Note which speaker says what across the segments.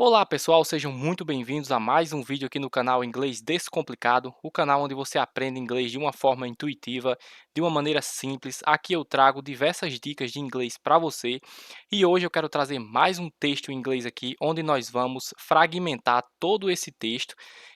Speaker 1: Olá pessoal, sejam muito bem-vindos a mais um vídeo aqui no canal Inglês Descomplicado, o canal onde você aprende inglês de uma forma intuitiva, de uma maneira simples. Aqui eu trago diversas dicas de inglês para você e hoje eu quero trazer mais um texto em inglês aqui, onde nós vamos fragmentar todo esse texto.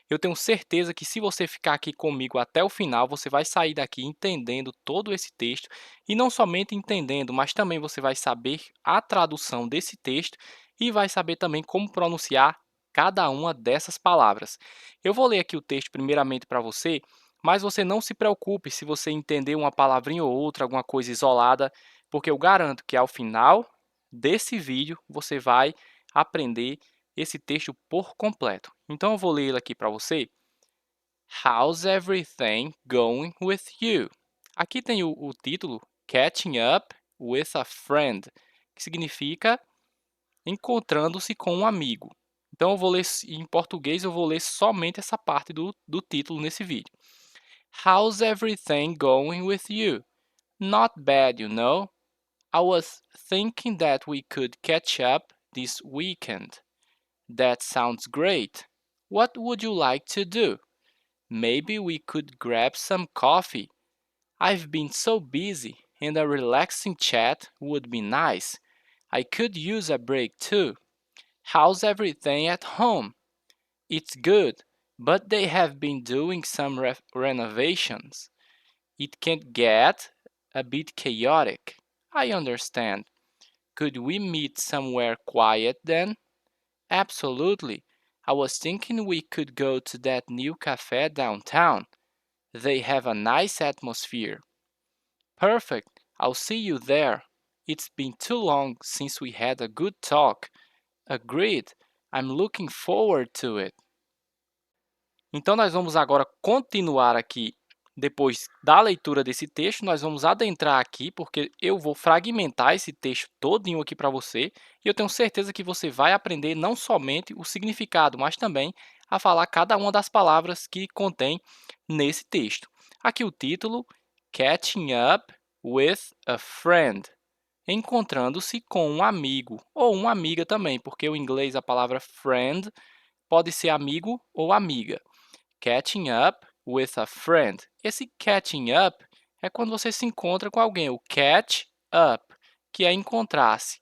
Speaker 1: Eu tenho certeza que se você ficar aqui comigo até o final, você vai sair daqui entendendo todo esse texto e não somente entendendo, mas também você vai saber a tradução desse texto e vai saber também como pronunciar cada uma dessas palavras. Eu vou ler aqui o texto primeiramente para você, mas você não se preocupe se você entender uma palavrinha ou outra, alguma coisa isolada, porque eu garanto que ao final desse vídeo você vai aprender esse texto por completo. Então eu vou ler ele aqui para você. How's everything going with you? Aqui tem o título Catching Up with a Friend, que significa encontrando-se com um amigo. Então, eu vou ler em português, eu vou ler somente essa parte do título nesse vídeo. How's everything going with you? Not bad, you know. I was thinking that we could catch up this weekend. That sounds great. What would you like to do? Maybe we could grab some coffee. I've been so busy, and a relaxing chat would be nice. I could use a break too. How's everything at home? It's good, but they have been doing some renovations. It can get a bit chaotic. I understand. Could we meet somewhere quiet then? Absolutely. I was thinking we could go to that new cafe downtown. They have a nice atmosphere. Perfect. I'll see you there. It's been too long since we had a good talk. Agreed. I'm looking forward to it. Então, nós vamos agora continuar aqui, depois da leitura desse texto, nós vamos adentrar aqui, porque eu vou fragmentar esse texto todinho aqui para você, e eu tenho certeza que você vai aprender não somente o significado, mas também a falar cada uma das palavras que contém nesse texto. Aqui o título, Catching Up with a Friend, encontrando-se com um amigo, ou uma amiga também, porque o inglês a palavra friend pode ser amigo ou amiga. Catching up with a friend. Esse catching up é quando você se encontra com alguém. O catch up, que é encontrar-se.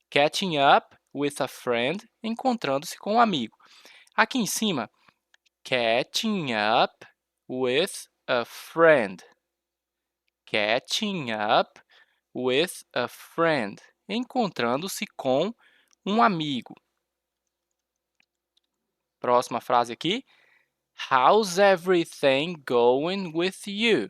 Speaker 1: Catching up with a friend, encontrando-se com um amigo. Aqui em cima, catching up with a friend. Catching up with a friend, encontrando-se com um amigo. Próxima frase aqui. How's everything going with you?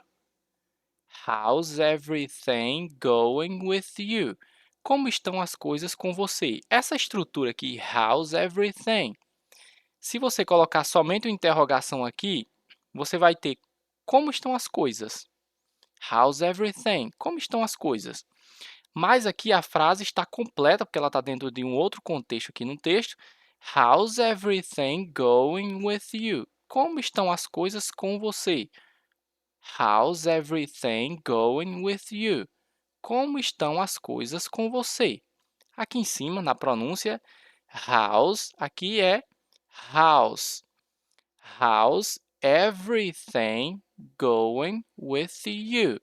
Speaker 1: How's everything going with you? Como estão as coisas com você? Essa estrutura aqui, how's everything? Se você colocar somente uma interrogação aqui, você vai ter como estão as coisas? How's everything? Como estão as coisas? Mas aqui a frase está completa, porque ela está dentro de um outro contexto aqui no texto. How's everything going with you? Como estão as coisas com você? How's everything going with you? Como estão as coisas com você? Aqui em cima, na pronúncia, how's, aqui é house. How's everything going with you?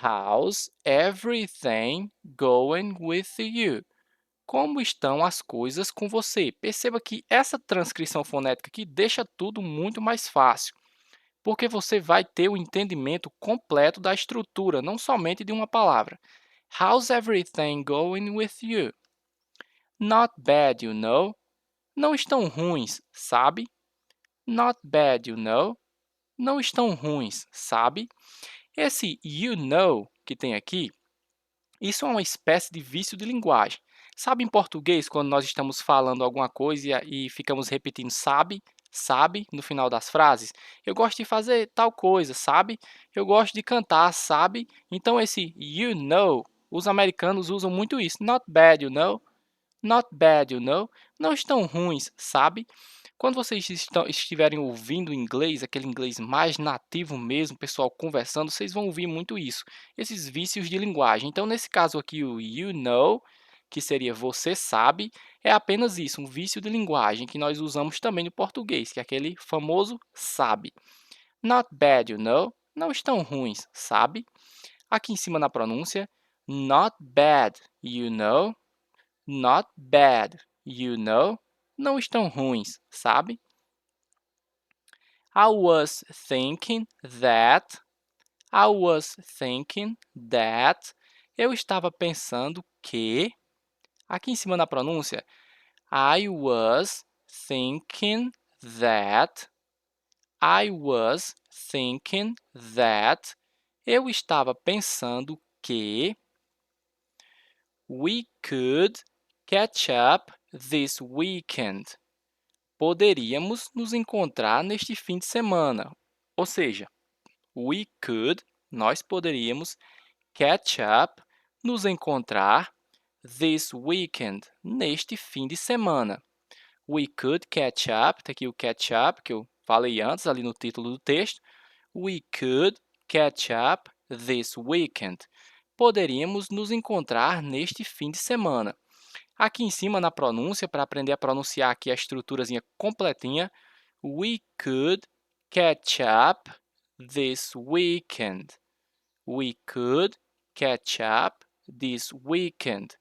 Speaker 1: How's everything going with you? Como estão as coisas com você? Perceba que essa transcrição fonética aqui deixa tudo muito mais fácil, porque você vai ter o entendimento completo da estrutura, não somente de uma palavra. How's everything going with you? Not bad, you know. Não estão ruins, sabe? Not bad, you know. Não estão ruins, sabe? Esse you know que tem aqui, isso é uma espécie de vício de linguagem. Sabe em português, quando nós estamos falando alguma coisa e ficamos repetindo sabe, sabe, no final das frases? Eu gosto de fazer tal coisa, sabe? Eu gosto de cantar, sabe? Então, esse you know, os americanos usam muito isso. Not bad, you know. Not bad, you know. Não estão ruins, sabe? Quando vocês estiverem ouvindo inglês, aquele inglês mais nativo mesmo, pessoal conversando, vocês vão ouvir muito isso, esses vícios de linguagem. Então, nesse caso aqui, o you know que seria você sabe, é apenas isso, um vício de linguagem que nós usamos também no português, que é aquele famoso sabe. Not bad, you know. Não estão ruins, sabe? Aqui em cima na pronúncia, not bad, you know. Not bad, you know. Não estão ruins, sabe? I was thinking that. I was thinking that. Eu estava pensando que. Aqui em cima na pronúncia, I was thinking that. I was thinking that. Eu estava pensando que we could catch up this weekend. Poderíamos nos encontrar neste fim de semana. Ou seja, we could, nós poderíamos, catch up, nos encontrar, this weekend, neste fim de semana. We could catch up, está aqui o catch up, que eu falei antes, ali no título do texto. We could catch up this weekend. Poderíamos nos encontrar neste fim de semana. Aqui em cima, na pronúncia, para aprender a pronunciar aqui a estruturazinha completinha, we could catch up this weekend. We could catch up this weekend.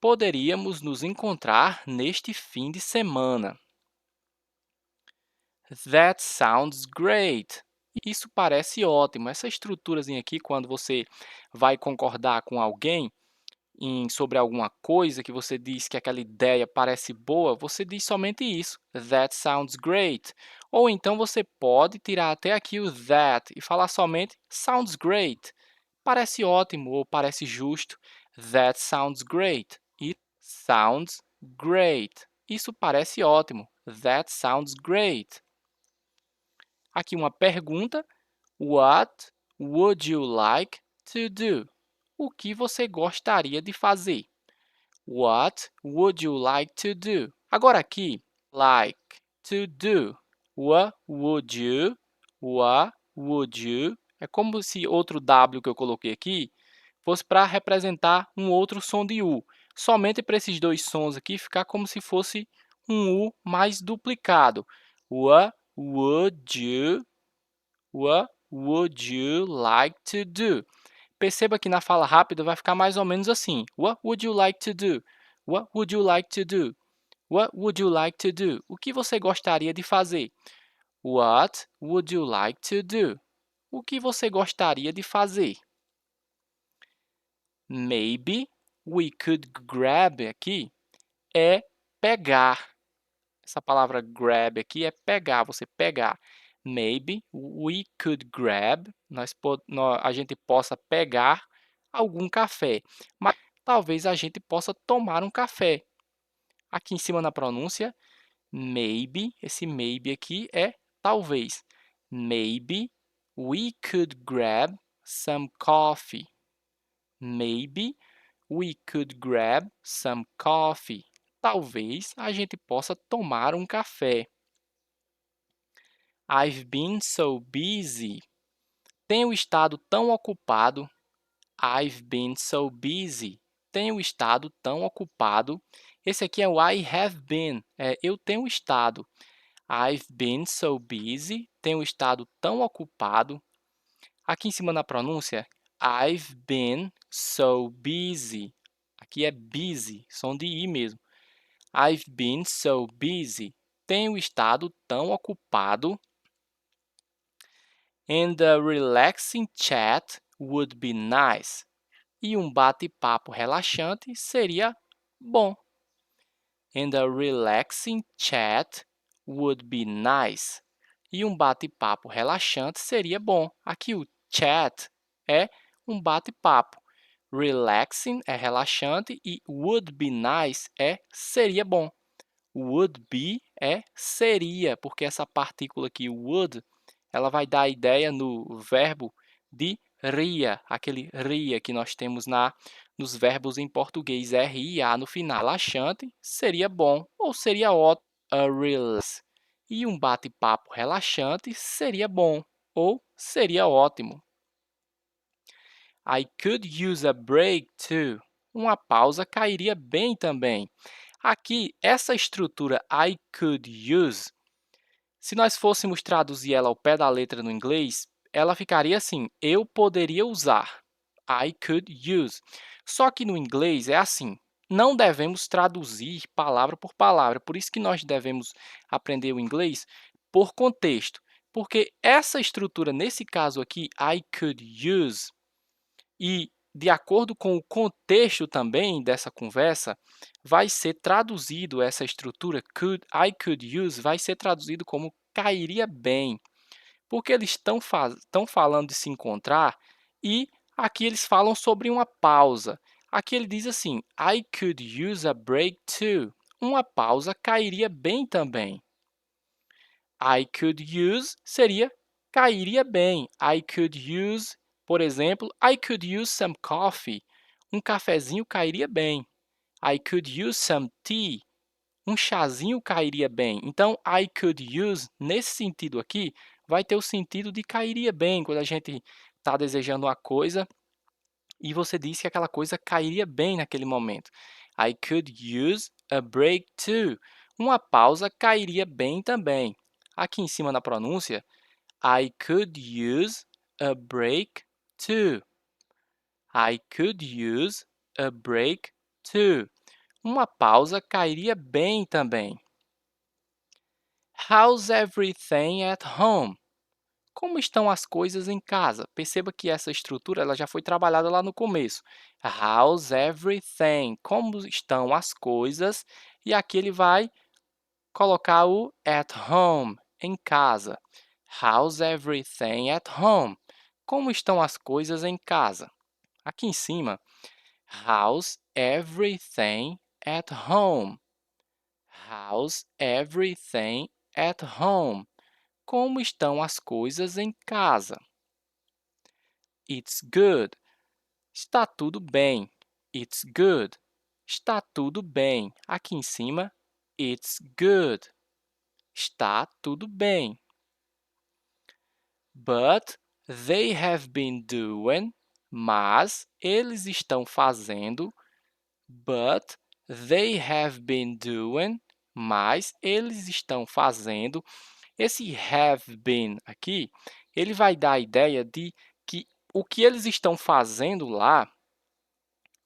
Speaker 1: Poderíamos nos encontrar neste fim de semana. That sounds great. Isso parece ótimo. Essa estruturazinha aqui, quando você vai concordar com alguém sobre alguma coisa que você diz que aquela ideia parece boa, você diz somente isso. That sounds great. Ou então você pode tirar até aqui o that e falar somente sounds great. Parece ótimo ou parece justo. That sounds great. It sounds great. Isso parece ótimo. That sounds great. Aqui uma pergunta. What would you like to do? O que você gostaria de fazer? What would you like to do? Agora aqui, like to do. What would you? What would you? É como se outro W que eu coloquei aqui fosse para representar um outro som de U. Somente para esses dois sons aqui ficar como se fosse um U mais duplicado. What would you? What would you like to do? Perceba que na fala rápida vai ficar mais ou menos assim. What would you like to do? What would you like to do? What would you like to do? O que você gostaria de fazer? What would you like to do? O que você gostaria de fazer? Maybe we could grab aqui é pegar. Essa palavra grab aqui é pegar, você pegar. Maybe we could grab, a gente possa pegar algum café. Mas talvez a gente possa tomar um café. Aqui em cima na pronúncia, maybe, esse maybe aqui é talvez. Maybe we could grab some coffee. Maybe we could grab some coffee. Talvez a gente possa tomar um café. I've been so busy. Tenho estado tão ocupado. I've been so busy. Tenho estado tão ocupado. Esse aqui é o I have been. Eu tenho estado. I've been so busy. Tenho estado tão ocupado. Aqui em cima na pronúncia, I've been so busy. Aqui é busy, som de I mesmo. I've been so busy. Tenho estado tão ocupado. And a relaxing chat would be nice. E um bate-papo relaxante seria bom. And a relaxing chat would be nice. E um bate-papo relaxante seria bom. Aqui o chat é um bate-papo. Relaxing é relaxante e would be nice é seria bom. Would be é seria, porque essa partícula aqui, would, ela vai dar a ideia no verbo de ria, aquele ria que nós temos nos verbos em português, R-I-A no final. Relaxante seria bom ou seria ótimo. A relax. E um bate-papo relaxante seria bom ou seria ótimo. I could use a break too. uma pausa cairia bem também. Aqui, essa estrutura I could use, se nós fôssemos traduzir ela ao pé da letra no inglês, ela ficaria assim: eu poderia usar. I could use. Só que no inglês é assim: não devemos traduzir palavra por palavra. Por isso que nós devemos aprender o inglês por contexto. Porque essa estrutura, nesse caso aqui, I could use, e de acordo com o contexto também dessa conversa, vai ser traduzido essa estrutura I could use vai ser traduzido como cairia bem, porque eles estão falando de se encontrar e aqui eles falam sobre uma pausa. Aqui ele diz assim: I could use a break too. Uma pausa cairia bem também. I could use seria cairia bem. I could use, por exemplo, I could use some coffee. Um cafezinho cairia bem. I could use some tea. Um chazinho cairia bem. Então, I could use, nesse sentido aqui, vai ter o sentido de cairia bem, quando a gente está desejando uma coisa e você disse que aquela coisa cairia bem naquele momento. I could use a break too. Uma pausa cairia bem também. Aqui em cima na pronúncia, I could use a break too. I could use a break too. Uma pausa cairia bem também. How's everything at home? Como estão as coisas em casa? Perceba que essa estrutura ela já foi trabalhada lá no começo. How's everything? Como estão as coisas? E aqui ele vai colocar o at home, em casa. How's everything at home? Como estão as coisas em casa? Aqui em cima, how's everything at home? How's everything at home? Como estão as coisas em casa? It's good. Está tudo bem. It's good. Está tudo bem. Aqui em cima, it's good. Está tudo bem. But they have been doing, mas eles estão fazendo. But they have been doing, mas eles estão fazendo. Esse have been aqui, ele vai dar a ideia de que o que eles estão fazendo lá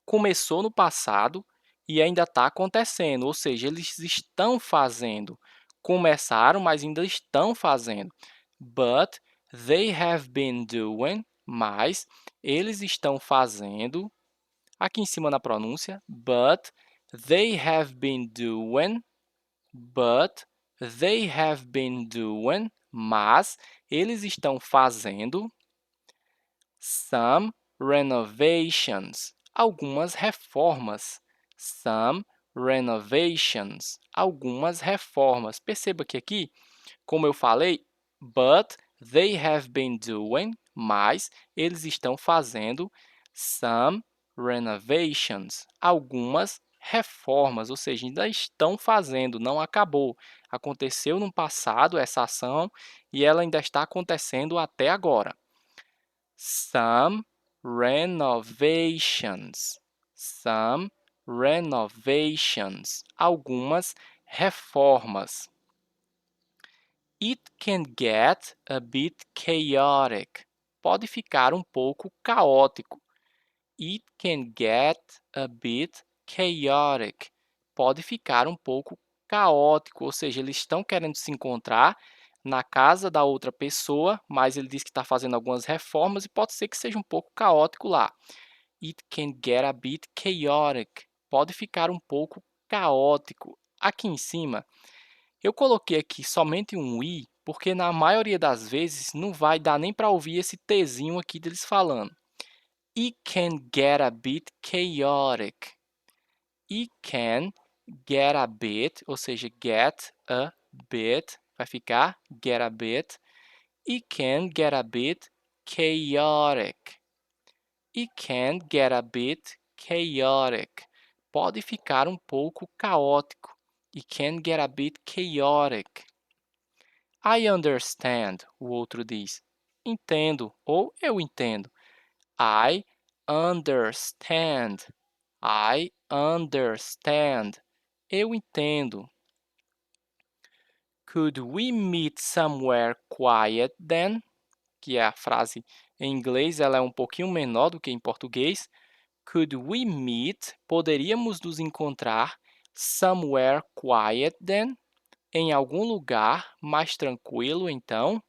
Speaker 1: começou no passado e ainda está acontecendo, ou seja, eles estão fazendo. Começaram, mas ainda estão fazendo. But they have been doing, mas eles estão fazendo. Aqui em cima na pronúncia, but they have been doing, but they have been doing, mas eles estão fazendo some renovations, algumas reformas. Some renovations, algumas reformas. Perceba que aqui, como eu falei, but they have been doing, mas eles estão fazendo some renovations, algumas reformas, ou seja, ainda estão fazendo, não acabou. Aconteceu no passado essa ação e ela ainda está acontecendo até agora. Some renovations. Some renovations. Algumas reformas. It can get a bit chaotic. Pode ficar um pouco caótico. It can get a bit chaotic. Pode ficar um pouco caótico, ou seja, eles estão querendo se encontrar na casa da outra pessoa, mas ele diz que está fazendo algumas reformas e pode ser que seja um pouco caótico lá. It can get a bit chaotic. Pode ficar um pouco caótico. Aqui em cima, eu coloquei aqui somente um i, porque na maioria das vezes não vai dar nem para ouvir esse tzinho aqui deles falando. It can get a bit chaotic. It can get a bit, ou seja, get a bit, vai ficar get a bit. It can get a bit chaotic. It can get a bit chaotic. Pode ficar um pouco caótico. It can get a bit chaotic. I understand, o outro diz. Entendo ou eu entendo. I understand. I understand. Eu entendo. Could we meet somewhere quiet then? Que é a frase em inglês, ela é um pouquinho menor do que em português. Could we meet? Poderíamos nos encontrar somewhere quiet then? Em algum lugar mais tranquilo, então.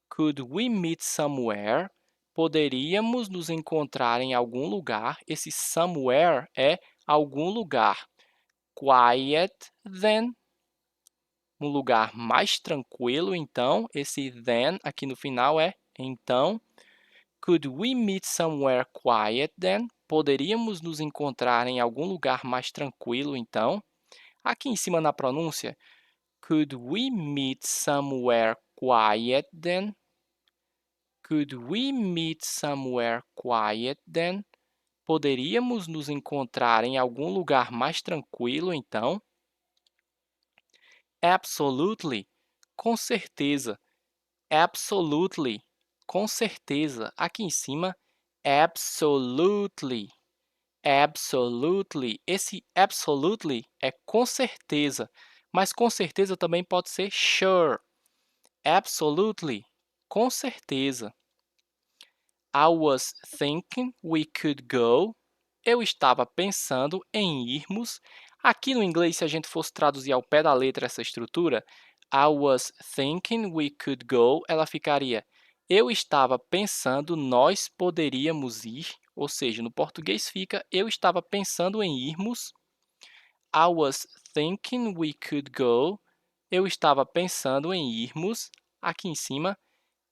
Speaker 1: Could we meet somewhere? Poderíamos nos encontrar em algum lugar. Esse somewhere é algum lugar. Quiet then, um lugar mais tranquilo, então. Esse then aqui no final é então. Could we meet somewhere quiet then? Poderíamos nos encontrar em algum lugar mais tranquilo, então. Aqui em cima na pronúncia, could we meet somewhere quiet then? Could we meet somewhere quiet then? Poderíamos nos encontrar em algum lugar mais tranquilo, então? Absolutely, com certeza. Absolutely, com certeza. Aqui em cima, absolutely. Absolutely. Esse absolutely é com certeza, mas com certeza também pode ser sure. Absolutely, com certeza. I was thinking we could go. Eu estava pensando em irmos. Aqui no inglês, se a gente fosse traduzir ao pé da letra essa estrutura, I was thinking we could go, ela ficaria eu estava pensando nós poderíamos ir, ou seja, no português fica eu estava pensando em irmos. I was thinking we could go. Eu estava pensando em irmos. Aqui em cima,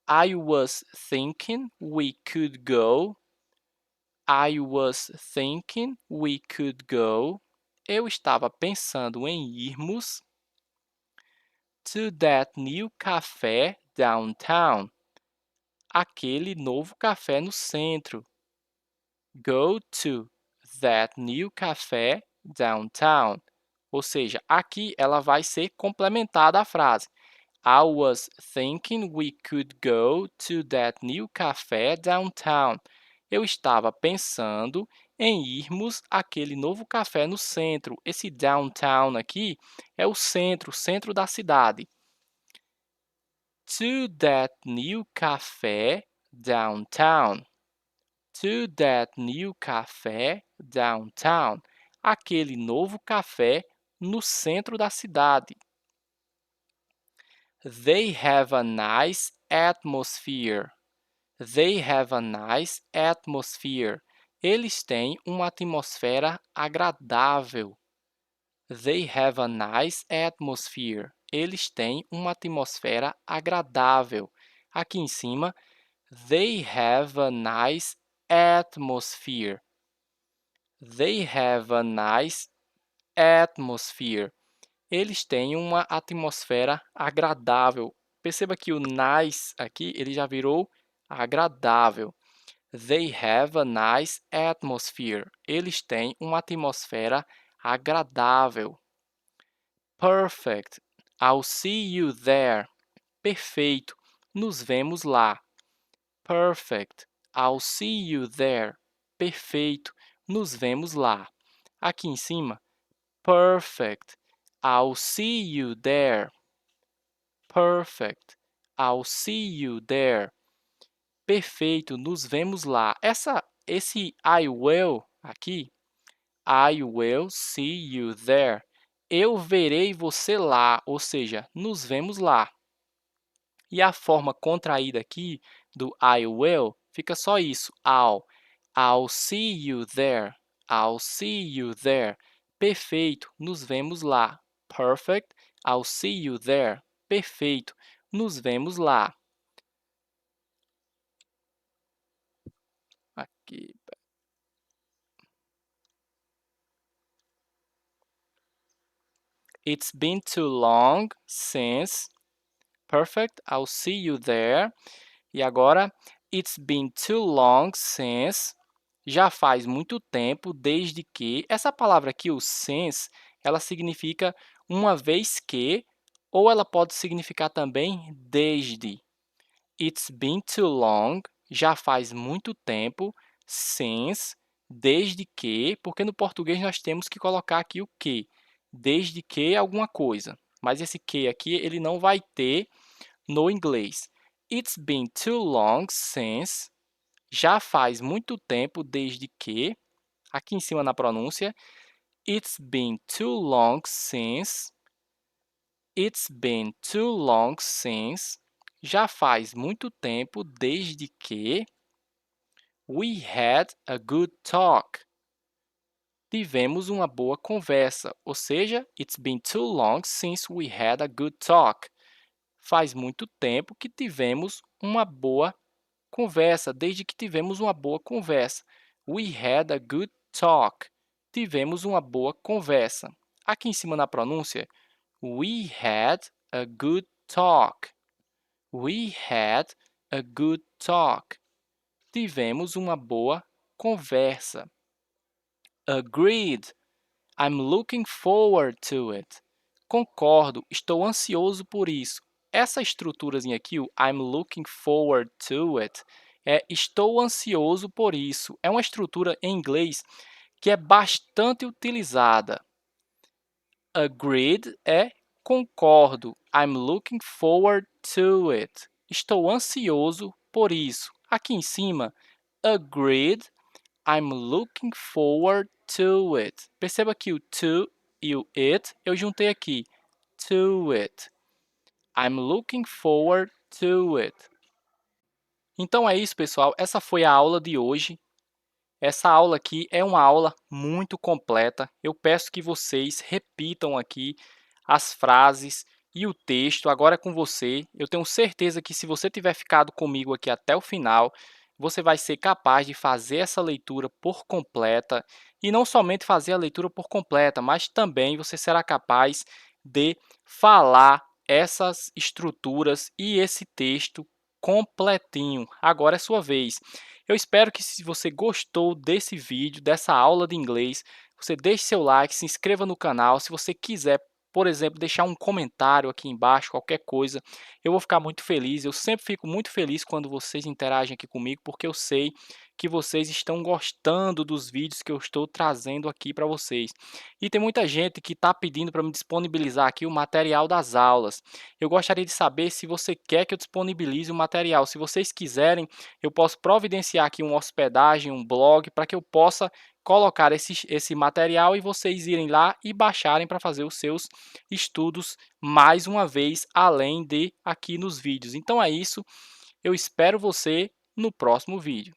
Speaker 1: I was thinking we could go. I was thinking we could go. Eu estava pensando em irmos to that new cafe downtown. Aquele novo café no centro. Go to that new cafe downtown. Ou seja, aqui ela vai ser complementada à frase. I was thinking we could go to that new cafe downtown. Eu estava pensando em irmos àquele novo café no centro. Esse downtown aqui é o centro da cidade. To that new cafe downtown. To that new cafe downtown. Aquele novo café no centro da cidade. They have a nice atmosphere. They have a nice atmosphere. Eles têm uma atmosfera agradável. They have a nice atmosphere. Eles têm uma atmosfera agradável. Aqui em cima, they have a nice atmosphere. They have a nice atmosphere. Eles têm uma atmosfera agradável. Perceba que o nice aqui ele já virou agradável. They have a nice atmosphere. Eles têm uma atmosfera agradável. Perfect. I'll see you there. Perfeito. Nos vemos lá. Perfect. I'll see you there. Perfeito. Nos vemos lá. Aqui em cima, perfect. I'll see you there. Perfect. I'll see you there. Perfeito, nos vemos lá. Esse I will aqui, I will see you there. Eu verei você lá, ou seja, nos vemos lá. E a forma contraída aqui do I will fica só isso, I'll see you there. I'll see you there. Perfeito, nos vemos lá. Perfect, I'll see you there. Perfeito, nos vemos lá. Aqui. It's been too long since. Perfect, I'll see you there. E agora, it's been too long since. Já faz muito tempo desde que. Essa palavra aqui, o since, ela significa uma vez que, ou ela pode significar também desde. It's been too long. Já faz muito tempo. Since, desde que, porque no português nós temos que colocar aqui o que, desde que alguma coisa, mas esse que aqui ele não vai ter no inglês. It's been too long since, já faz muito tempo desde que, aqui em cima na pronúncia, it's been too long since, it's been too long since, já faz muito tempo desde que, we had a good talk, tivemos uma boa conversa, ou seja, it's been too long since we had a good talk. Faz muito tempo que tivemos uma boa conversa, desde que tivemos uma boa conversa. We had a good talk. Tivemos uma boa conversa. Aqui em cima na pronúncia, we had a good talk. We had a good talk. Tivemos uma boa conversa. Agreed. I'm looking forward to it. Concordo, estou ansioso por isso. Essa estruturazinha aqui, o I'm looking forward to it, é estou ansioso por isso. É uma estrutura em inglês que é bastante utilizada. Agreed é concordo. I'm looking forward to it. Estou ansioso por isso. Aqui em cima, agreed, I'm looking forward to it. Perceba que o to e o it eu juntei aqui. To it. I'm looking forward to it. Então é isso, pessoal. Essa foi a aula de hoje. Essa aula aqui é uma aula muito completa. Eu peço que vocês repitam aqui as frases e o texto. Agora é com você. Eu tenho certeza que se você tiver ficado comigo aqui até o final, você vai ser capaz de fazer essa leitura por completa. E não somente fazer a leitura por completa, mas também você será capaz de falar essas estruturas e esse texto completinho. Agora é sua vez. Eu espero que se você gostou desse vídeo, dessa aula de inglês, você deixe seu like, se inscreva no canal. Se você quiser, por exemplo, deixar um comentário aqui embaixo, qualquer coisa, eu vou ficar muito feliz. Eu sempre fico muito feliz quando vocês interagem aqui comigo, porque eu sei que vocês estão gostando dos vídeos que eu estou trazendo aqui para vocês. E tem muita gente que está pedindo para me disponibilizar aqui o material das aulas. Eu gostaria de saber se você quer que eu disponibilize o material. Se vocês quiserem, eu posso providenciar aqui uma hospedagem, um blog, para que eu possa colocar esse material e vocês irem lá e baixarem para fazer os seus estudos mais uma vez, além de aqui nos vídeos. Então é isso, eu espero você no próximo vídeo.